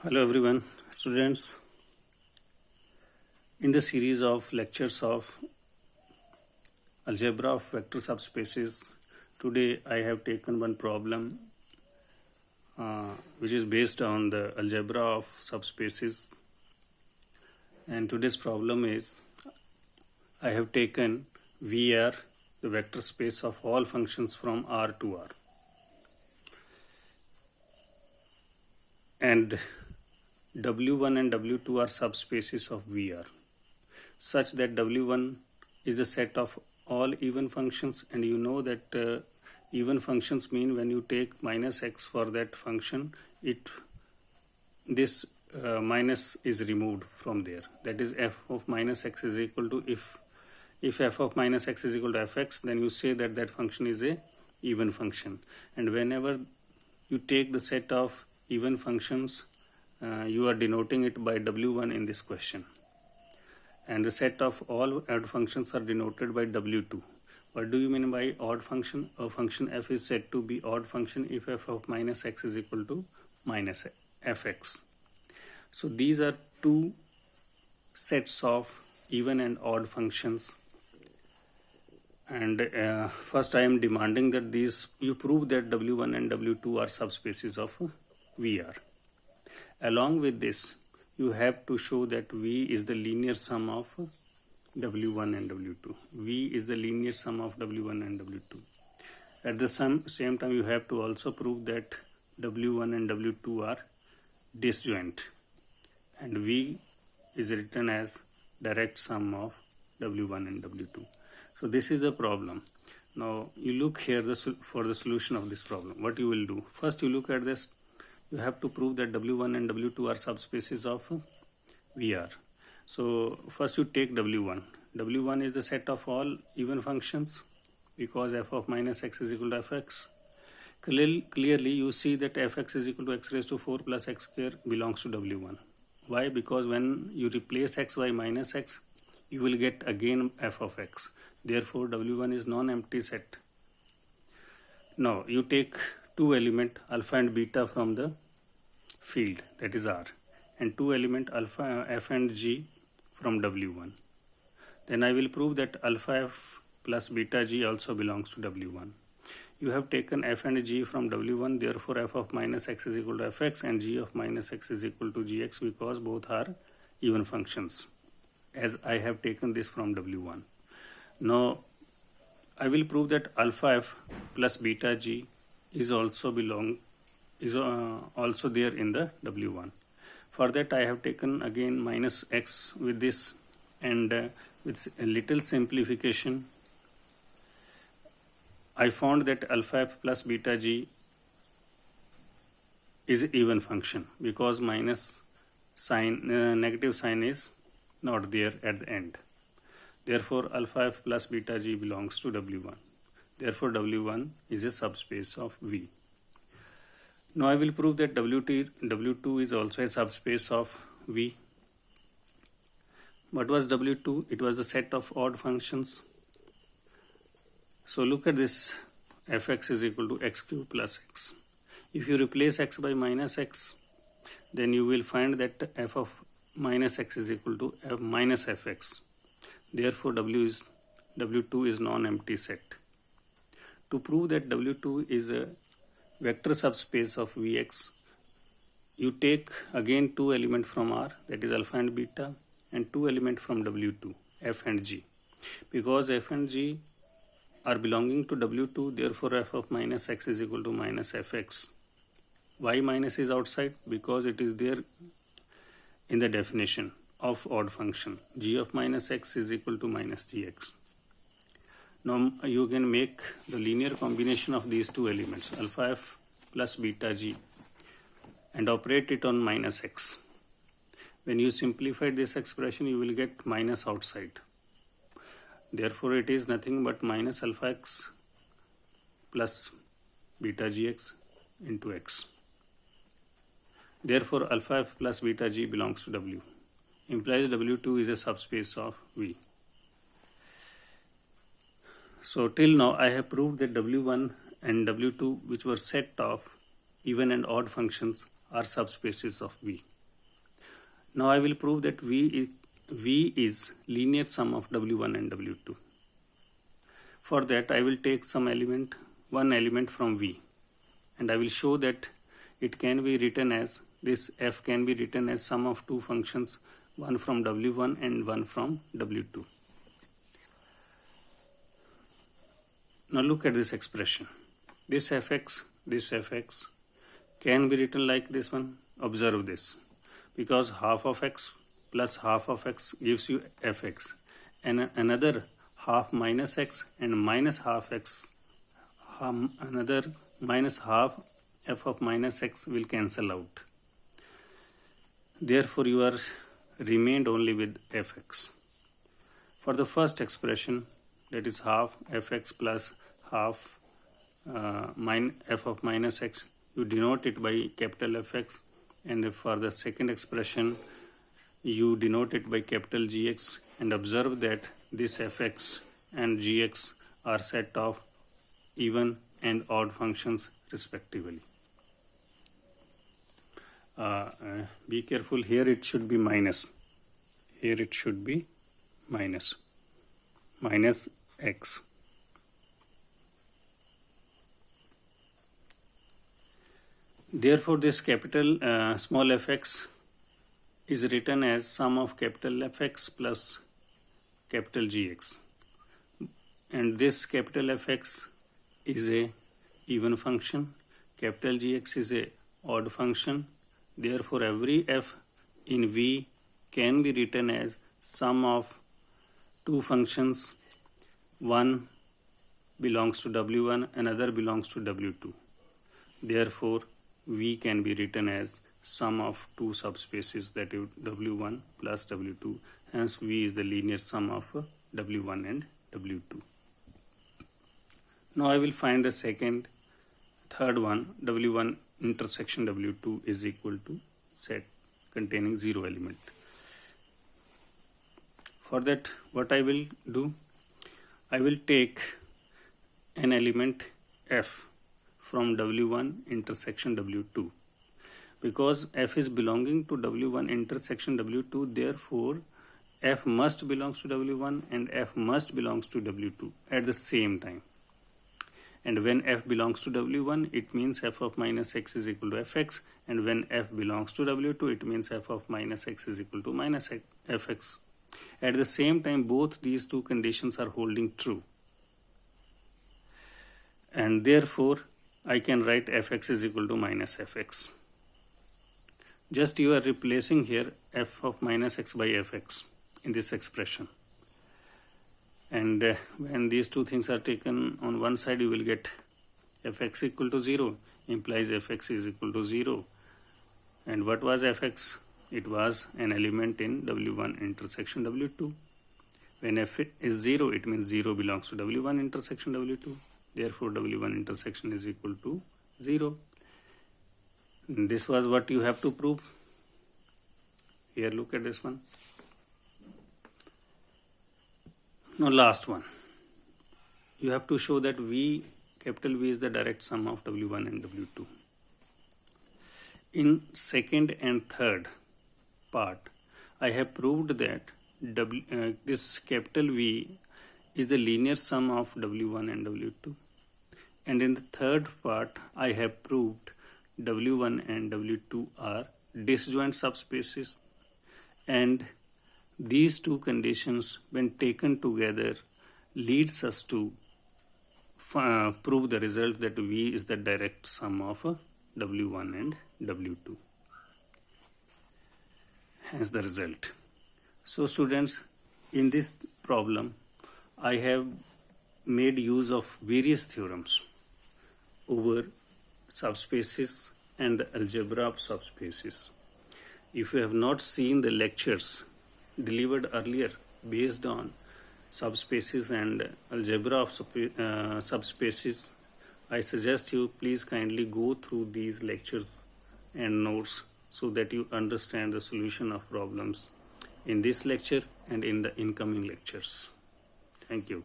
Hello everyone, students. In the series of lectures of algebra of vector subspaces, today I have taken one problem which is based on the algebra of subspaces, and today's problem is I have taken VR, the vector space of all functions from R to R, and W1 and W2 are subspaces of VR, such that W1 is the set of all even functions, and you know that even functions mean when you take minus x for that function, this minus is removed from there. That is, f of minus x is equal to, if f of minus x is equal to fx, then you say that that function is a even function. And whenever you take the set of even functions, you are denoting it by W1 in this question, and the set of all odd functions are denoted by W2. What do you mean by odd function? A function f is said to be odd function if f of minus x is equal to minus fx. So these are two sets of even and odd functions, and first I am demanding that you prove that W1 and W2 are subspaces of VR. Along with this, you have to show that V is the linear sum of W1 and W2. V is the linear sum of W1 and W2. At the same time, you have to also prove that W1 and W2 are disjoint, and V is written as direct sum of W1 and W2. So this is the problem. Now you look here for the solution of this problem. What you will do? First, you look at this. You have to prove that W1 and W2 are subspaces of VR. So first you take W1. W1 is the set of all even functions because f of minus x is equal to fx. Clearly you see that fx is equal to x raised to 4 plus x square belongs to W1. Why? Because when you replace x by minus x, you will get again f of x. Therefore W1 is non-empty set. Now you take two element alpha and beta from the field, that is R, and two element alpha f and g from W1. Then I will prove that alpha f plus beta g also belongs to W1. You have taken f and g from W1, therefore f of minus x is equal to fx and g of minus x is equal to gx, because both are even functions, as I have taken this from W1. Now I will prove that alpha f plus beta g is also there in the W1. For that I have taken again minus x with this, and with a little simplification I found that alpha f plus beta g is an even function because minus sign, negative sign is not there at the end. Therefore alpha f plus beta g belongs to W1. Therefore W1 is a subspace of V. Now I will prove that W2 is also a subspace of V. What was W2? It was the set of odd functions. So look at this, fx is equal to x cube plus x. If you replace x by minus x, then you will find that f of minus x is equal to f minus fx. Therefore W2 is non-empty set. To prove that W2 is a vector subspace of Vx, you take again two elements from R, that is alpha and beta, and two elements from W2, f and g. Because f and g are belonging to W2, therefore f of minus x is equal to minus fx. Why minus is outside? Because it is there in the definition of odd function. G of minus x is equal to minus gx. Now you can make the linear combination of these two elements, alpha f plus beta g, and operate it on minus x. When you simplify this expression, you will get minus outside. Therefore it is nothing but minus alpha x plus beta gx into x. Therefore alpha f plus beta g belongs to W. Implies W2 is a subspace of V. So till now I have proved that W1 and W2, which were set of even and odd functions, are subspaces of V. Now I will prove that V is linear sum of W1 and W2. For that I will take one element from V, and I will show that it can be written as, this f can be written as sum of two functions, one from W1 and one from W2. Now look at this expression. This fx can be written like this one. Observe this. Because half of x plus half of x gives you fx, and another half minus x and minus half x, another minus half f of minus x will cancel out. Therefore you are remained only with fx. For the first expression, that is half fx plus half f of minus x, you denote it by capital Fx, and for the second expression you denote it by capital Gx, and observe that this fx and gx are set of even and odd functions respectively. Be careful, here it should be minus, here it should be minus x. Therefore this capital small fx is written as sum of capital Fx plus capital Gx, and this capital Fx is a even function, capital Gx is a odd function. Therefore every f in V can be written as sum of two functions, one belongs to W1, another belongs to W2. Therefore V can be written as sum of two subspaces, that is W1 plus W2. Hence V is the linear sum of W1 and W2. Now I will find the third one, W1 intersection W2 is equal to set containing 0 element. For that, what I will do, I will take an element f from W1 intersection W2. Because f is belonging to W1 intersection W2, therefore f must belongs to W1 and f must belongs to W2 at the same time. And when f belongs to W1, it means f of minus x is equal to fx, and when f belongs to W2, it means f of minus x is equal to minus fx. At the same time, both these two conditions are holding true, and therefore I can write fx is equal to minus fx. Just you are replacing here f of minus x by fx in this expression, and when these two things are taken on one side, you will get fx equal to 0, implies fx is equal to 0. And what was fx? It was an element in W1 intersection W2. When f is 0, it means 0 belongs to W1 intersection W2. Therefore W1 intersection is equal to 0. And this was what you have to prove. Here look at this one. Now last one. You have to show that capital V is the direct sum of W1 and W2. In second and third part, I have proved that this capital V is the linear sum of W1 and W2. And in the third part, I have proved W1 and W2 are disjoint subspaces, and these two conditions, when taken together, leads us to prove the result that V is the direct sum of W1 and W2. Hence the result. So students, in this problem, I have made use of various theorems over subspaces and the algebra of subspaces. If you have not seen the lectures delivered earlier based on subspaces and algebra of subspaces, I suggest you please kindly go through these lectures and notes so that you understand the solution of problems in this lecture and in the incoming lectures. Thank you.